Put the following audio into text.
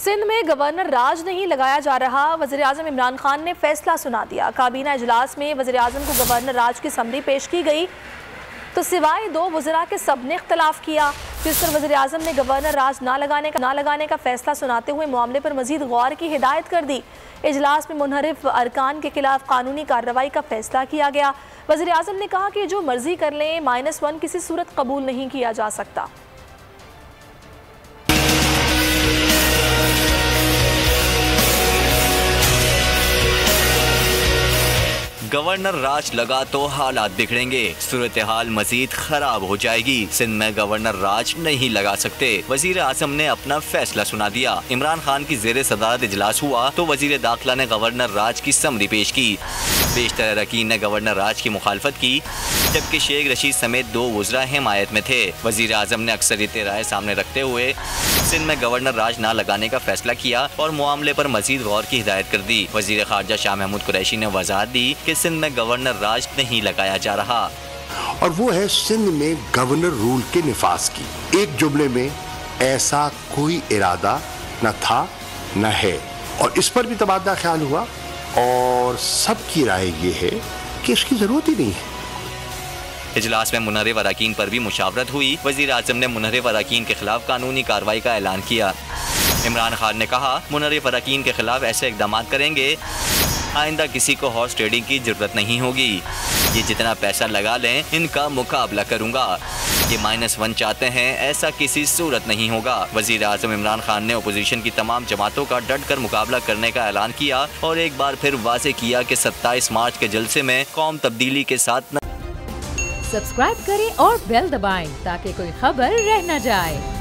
सिंध में गवर्नर राज नहीं लगाया जा रहा। वज़ीर आज़म इमरान खान ने फैसला सुना दिया। काबीना इजलास में वज़ीर आज़म को गवर्नर राज की समरी पेश की गई तो सिवाय दो वज़रा के सबने इख्तलाफ किया, जिस पर वज़ीर आज़म ने गवर्नर राज ना लगाने का फैसला सुनाते हुए मामले पर मजीद गौर की हिदायत कर दी। इजलास में मुनहरिफ अरकान के खिलाफ कानूनी कार्रवाई का फैसला किया गया। वज़ीर आज़म ने कहा कि जो मर्जी कर लें, -1 किसी सूरत कबूल नहीं किया जा सकता। गवर्नर राज लगा तो हालात बिगड़ेंगे, सूरत हाल मजीद खराब हो जाएगी। सिंध में गवर्नर राज नहीं लगा सकते। वजीर आजम ने अपना फैसला सुना दिया। इमरान खान की जेर सदारत इजलास हुआ तो वजीर दाखिला ने गवर्नर राज की समरी पेश की। बेशतर अरकान ने गवर्नर राज की मुखालफत की, जबकि शेख रशीद समेत 2 वज़रा हिमायत में थे। वजीर आजम ने अक्सरियत राय सामने रखते हुए सिंध में गवर्नर राज ना लगाने का फैसला किया और मामले पर मजीद गौर की हिदायत कर दी। वजीर खारजा शाह महमूद कुरैशी ने वजाहत दी कि सिंध में गवर्नर राज नहीं लगाया जा रहा, और वो है सिंध में गवर्नर रूल के निफाज की। एक जुमले में ऐसा कोई इरादा न था न है, और इस पर भी तबादला ख्याल हुआ और सबकी राय ये है कि इसकी जरूरत ही नहीं है। इजलास में मुनहरिफ अरकान पर भी मुशावरत हुई। वजीर आजम ने मुनहरिफ अरकान के खिलाफ कानूनी कार्रवाई का ऐलान किया। इमरान खान ने कहा, मुनहरिफ अरकान के खिलाफ ऐसे इकदाम करेंगे, आइंदा किसी को हॉर्स ट्रेडिंग की जरूरत नहीं होगी। ये जितना पैसा लगा लें, इनका मुकाबला करूंगा। ये -1 चाहते हैं, ऐसा किसी सूरत नहीं होगा। वजीर आजम इमरान खान ने अपोजिशन की तमाम जमातों का डट कर मुकाबला करने का ऐलान किया और एक बार फिर वाज़ेह किया कि 27 मार्च के जलसे में कौम तब्दीली के साथ सब्सक्राइब करें और बेल दबाएं ताकि कोई खबर रह न जाए।